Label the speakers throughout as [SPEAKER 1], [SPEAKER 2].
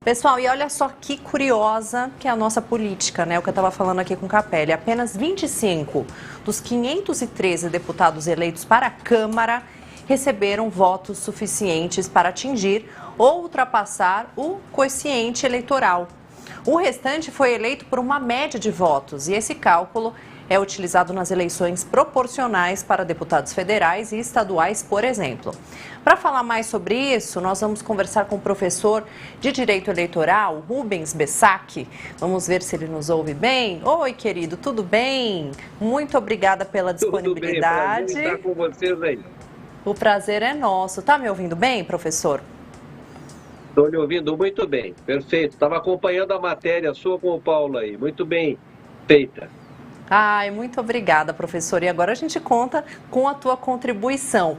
[SPEAKER 1] Pessoal, e olha só que curiosa que é a nossa política, né? O que eu estava falando aqui com o Capelli. Apenas 25 dos 513 deputados eleitos para a Câmara receberam votos suficientes para atingir ou ultrapassar o quociente eleitoral. O restante foi eleito por uma média de votos e esse cálculo é utilizado nas eleições proporcionais para deputados federais e estaduais, por exemplo. Para falar mais sobre isso, nós vamos conversar com o professor de Direito Eleitoral, Rubens Bessac. Vamos ver se ele nos ouve bem. Oi, querido, tudo bem? Muito obrigada pela disponibilidade.
[SPEAKER 2] Tudo bem, prazer estar com vocês aí.
[SPEAKER 1] O prazer é nosso. Tá me ouvindo bem, professor?
[SPEAKER 2] Estou lhe ouvindo muito bem, perfeito. Estava acompanhando a matéria sua com o Paulo aí, muito bem feita.
[SPEAKER 1] Ai, muito obrigada, professor. E agora a gente conta com a tua contribuição.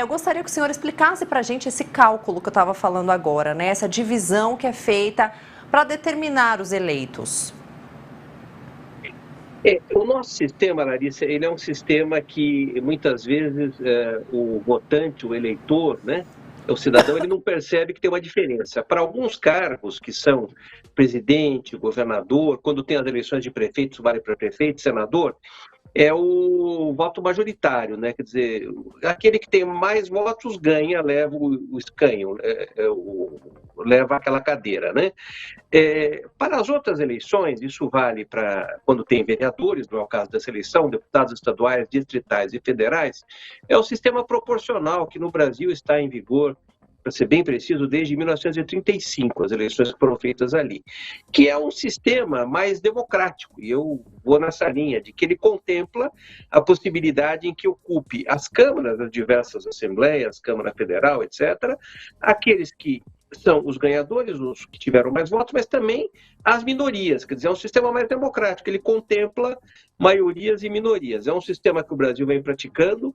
[SPEAKER 1] Eu gostaria que o senhor explicasse para a gente esse cálculo que eu estava falando agora, né? Essa divisão que é feita para determinar os eleitos.
[SPEAKER 2] O nosso sistema, Larissa, ele é um sistema que muitas vezes o votante, o eleitor, né? O cidadão, ele não percebe que tem uma diferença. Para alguns cargos, que são presidente, governador, quando tem as eleições de prefeitos, vale para prefeito, senador, é o voto majoritário, né? Quer dizer, aquele que tem mais votos ganha, leva o escanho, leva aquela cadeira, né? Para as outras eleições, isso vale para quando tem vereadores, no caso dessa eleição, deputados estaduais, distritais e federais, é o sistema proporcional que no Brasil está em vigor, para ser bem preciso, desde 1935, as eleições que foram feitas ali, que é um sistema mais democrático, e eu vou nessa linha, de que ele contempla a possibilidade em que ocupe as câmaras, as diversas assembleias, Câmara Federal, etc., aqueles que são os ganhadores, os que tiveram mais votos, mas também as minorias, quer dizer, é um sistema mais democrático, ele contempla maiorias e minorias, é um sistema que o Brasil vem praticando.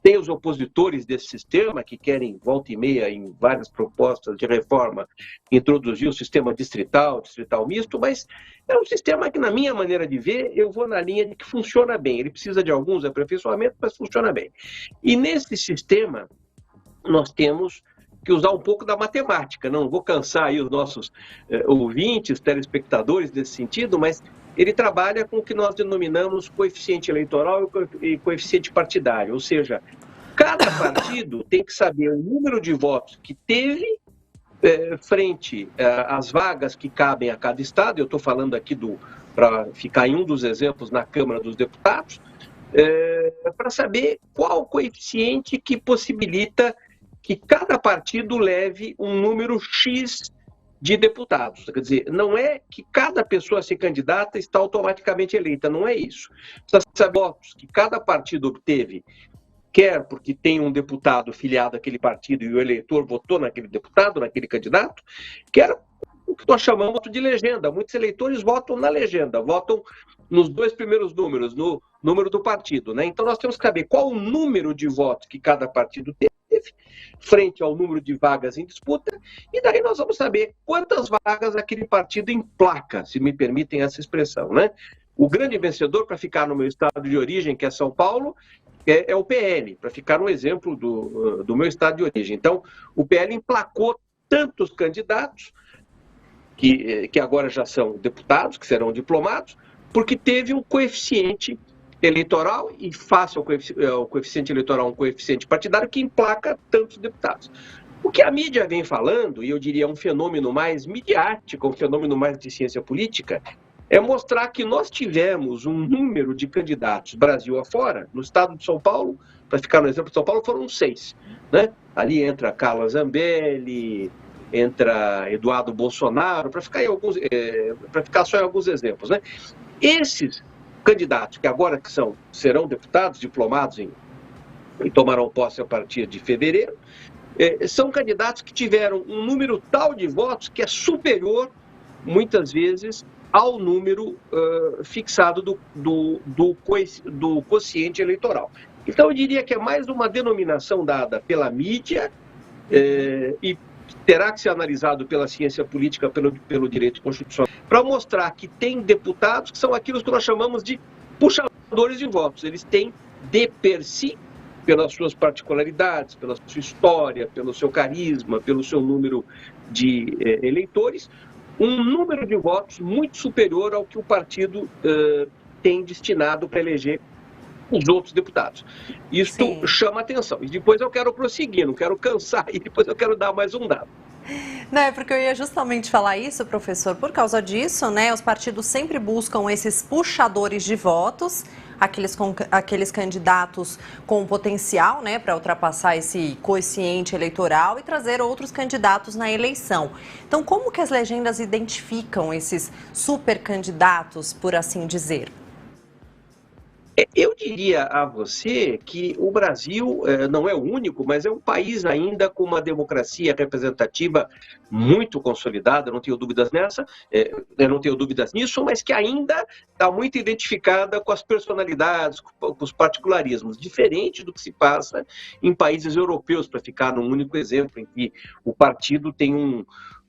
[SPEAKER 2] Tem os opositores desse sistema que querem, volta e meia, em várias propostas de reforma, introduzir o sistema distrital misto, mas é um sistema que, na minha maneira de ver, eu vou na linha de que funciona bem. Ele precisa de alguns aperfeiçoamentos, mas funciona bem. E nesse sistema, nós temos que usar um pouco da matemática. Não vou cansar aí os nossos ouvintes, telespectadores nesse sentido, mas ele trabalha com o que nós denominamos coeficiente eleitoral e coeficiente partidário, ou seja, cada partido tem que saber o número de votos que teve frente às vagas que cabem a cada estado. Eu estou falando aqui para ficar em um dos exemplos na Câmara dos Deputados, para saber qual o coeficiente que possibilita que cada partido leve um número X de deputados. Quer dizer, não é que cada pessoa a ser candidata está automaticamente eleita, não é isso. Precisa saber votos que cada partido obteve, quer porque tem um deputado filiado àquele partido e o eleitor votou naquele deputado, naquele candidato, quer o que nós chamamos de legenda. Muitos eleitores votam na legenda, votam nos dois primeiros números, no número do partido, né? Então nós temos que saber qual o número de votos que cada partido teve frente ao número de vagas em disputa, e daí nós vamos saber quantas vagas aquele partido emplaca, se me permitem essa expressão, né? O grande vencedor, para ficar no meu estado de origem, que é São Paulo, é o PL, para ficar no exemplo do meu estado de origem. Então, o PL emplacou tantos candidatos, que agora já são deputados, que serão diplomados, porque teve um coeficiente eleitoral, e face ao coeficiente eleitoral um coeficiente partidário que emplaca tantos deputados. O que a mídia vem falando, e eu diria um fenômeno mais midiático, um fenômeno mais de ciência política, é mostrar que nós tivemos um número de candidatos Brasil afora. No estado de São Paulo, para ficar no exemplo de São Paulo, foram 6. Né? Ali entra Carla Zambelli, entra Eduardo Bolsonaro, para ficar só em alguns exemplos. Né? Esses candidatos que agora serão deputados, diplomados e tomarão posse a partir de fevereiro, são candidatos que tiveram um número tal de votos que é superior, muitas vezes, ao número fixado do quociente eleitoral. Então, eu diria que é mais uma denominação dada pela mídia e terá que ser analisado pela ciência política, pelo direito constitucional, para mostrar que tem deputados que são aqueles que nós chamamos de puxadores de votos. Eles têm de per si, pelas suas particularidades, pela sua história, pelo seu carisma, pelo seu número de eleitores, um número de votos muito superior ao que o partido tem destinado para eleger os outros deputados. Isso chama atenção. E depois eu quero prosseguir, não quero cansar, e depois eu quero dar mais um dado.
[SPEAKER 1] Não, é porque eu ia justamente falar isso, professor, por causa disso, né, os partidos sempre buscam esses puxadores de votos, aqueles candidatos com potencial, né, para ultrapassar esse quociente eleitoral e trazer outros candidatos na eleição. Então, como que as legendas identificam esses super candidatos, por assim dizer?
[SPEAKER 2] Eu diria a você que o Brasil não é o único, mas é um país ainda com uma democracia representativa muito consolidada, não tenho dúvidas eu não tenho dúvidas nisso, mas que ainda está muito identificada com as personalidades, com os particularismos, diferente do que se passa em países europeus, para ficar num único exemplo, em que o partido tem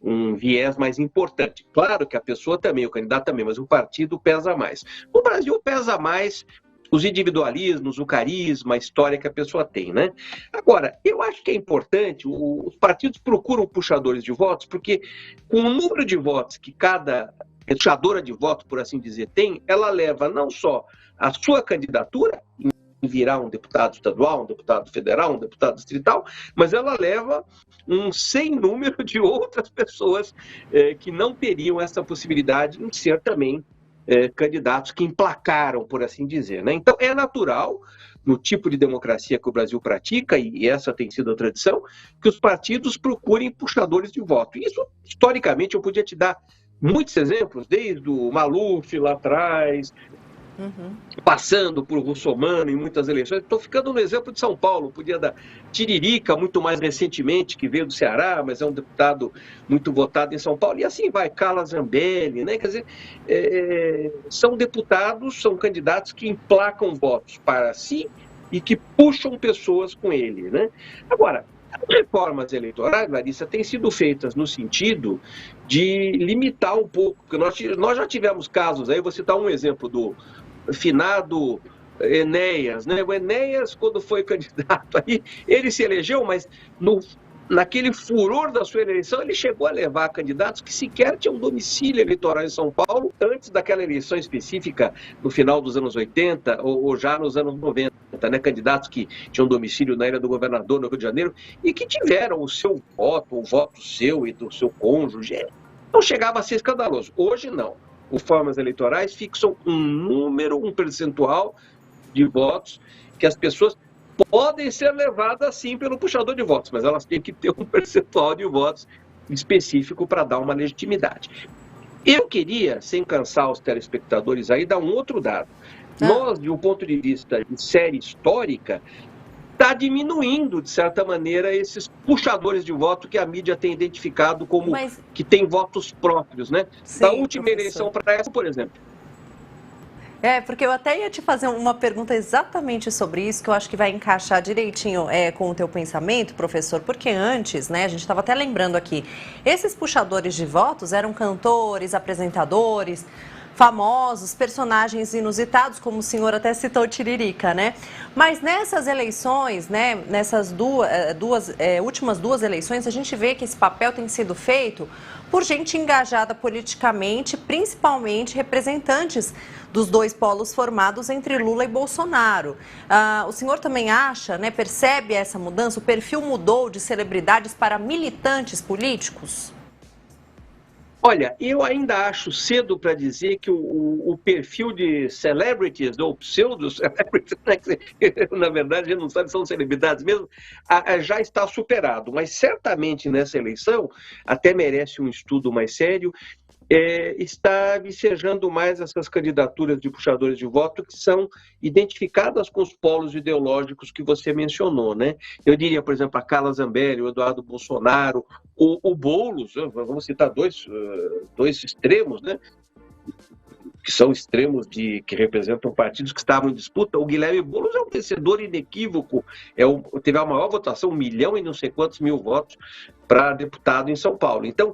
[SPEAKER 2] um viés mais importante. Claro que a pessoa também, o candidato também, mas o partido pesa mais. No Brasil pesa mais os individualismos, o carisma, a história que a pessoa tem, né? Agora, eu acho que é importante, os partidos procuram puxadores de votos, porque com o número de votos que cada puxadora de votos, por assim dizer, tem, ela leva não só a sua candidatura, em virar um deputado estadual, um deputado federal, um deputado distrital, mas ela leva um sem número de outras pessoas que não teriam essa possibilidade de ser também candidatos que emplacaram, por assim dizer, né? Então, é natural, no tipo de democracia que o Brasil pratica, e essa tem sido a tradição, que os partidos procurem puxadores de voto. Isso, historicamente, eu podia te dar muitos exemplos, desde o Maluf lá atrás, passando por Russomano em muitas eleições. Estou ficando no exemplo de São Paulo, podia dar Tiririca, muito mais recentemente, que veio do Ceará, mas é um deputado muito votado em São Paulo, e assim vai, Carla Zambelli, né? Quer dizer, são deputados, são candidatos que emplacam votos para si e que puxam pessoas com ele, né? Agora, as reformas eleitorais, Larissa, têm sido feitas no sentido de limitar um pouco, porque nós já tivemos casos, aí eu vou citar um exemplo do finado Enéas, né? O Enéas, quando foi candidato aí, ele se elegeu, mas naquele furor da sua eleição, ele chegou a levar candidatos que sequer tinham domicílio eleitoral em São Paulo, antes daquela eleição específica, no final dos anos 80 ou já nos anos 90, né? Candidatos que tinham domicílio na Ilha do Governador, no Rio de Janeiro, e que tiveram o seu voto, o voto seu e do seu cônjuge. Não chegava a ser escandaloso. Hoje, não. As formas eleitorais fixam um número, um percentual de votos que as pessoas podem ser levadas, sim, pelo puxador de votos, mas elas têm que ter um percentual de votos específico para dar uma legitimidade. Eu queria, sem cansar os telespectadores aí, dar um outro dado. Nós, de um ponto de vista de série histórica, está diminuindo, de certa maneira, esses puxadores de voto que a mídia tem identificado como que tem votos próprios, né? Sim, da última eleição para essa, por exemplo.
[SPEAKER 1] Porque eu até ia te fazer uma pergunta exatamente sobre isso, que eu acho que vai encaixar direitinho com o teu pensamento, professor, porque antes, né, a gente estava até lembrando aqui, esses puxadores de votos eram cantores, apresentadores, famosos, personagens inusitados, como o senhor até citou o Tiririca, né? Mas nessas eleições, né, nessas últimas duas eleições, a gente vê que esse papel tem sido feito por gente engajada politicamente, principalmente representantes dos dois polos formados entre Lula e Bolsonaro. O senhor também acha, né, percebe essa mudança? O perfil mudou de celebridades para militantes políticos?
[SPEAKER 2] Olha, eu ainda acho cedo para dizer que o perfil de celebrities, ou pseudo-celebrities, na verdade a gente não sabe se são celebridades mesmo, já está superado. Mas certamente nessa eleição, até merece um estudo mais sério, está vicejando mais essas candidaturas de puxadores de voto que são identificadas com os polos ideológicos que você mencionou, né? Eu diria, por exemplo, a Carla Zambelli, o Eduardo Bolsonaro, o Boulos, vamos citar dois extremos, né? Que são extremos que representam partidos que estavam em disputa. O Guilherme Boulos é um vencedor inequívoco, teve a maior votação, 1 milhão e não sei quantos mil votos para deputado em São Paulo. Então,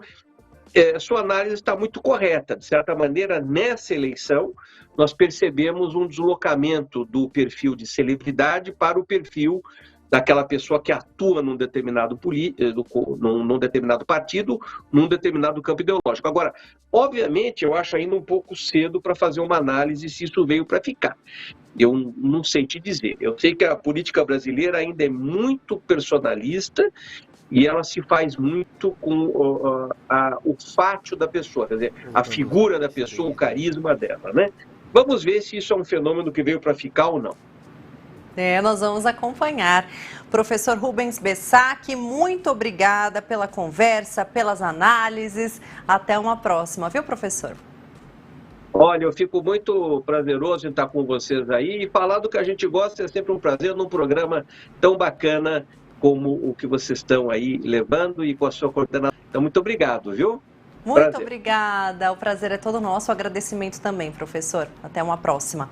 [SPEAKER 2] sua análise está muito correta. De certa maneira, nessa eleição, nós percebemos um deslocamento do perfil de celebridade para o perfil daquela pessoa que atua num determinado num determinado partido, num determinado campo ideológico. Agora, obviamente, eu acho ainda um pouco cedo para fazer uma análise se isso veio para ficar. Eu não sei te dizer. Eu sei que a política brasileira ainda é muito personalista e ela se faz muito com o fátio da pessoa, quer dizer, a figura da pessoa, o carisma dela, né? Vamos ver se isso é um fenômeno que veio para ficar ou não.
[SPEAKER 1] Nós vamos acompanhar. Professor Rubens Bessac, muito obrigada pela conversa, pelas análises. Até uma próxima, viu, professor?
[SPEAKER 2] Olha, eu fico muito prazeroso em estar com vocês aí e falar do que a gente gosta é sempre um prazer num programa tão bacana como o que vocês estão aí levando e com a sua coordenação. Então, muito obrigado, viu?
[SPEAKER 1] Muito obrigada. O prazer é todo nosso. O agradecimento também, professor. Até uma próxima.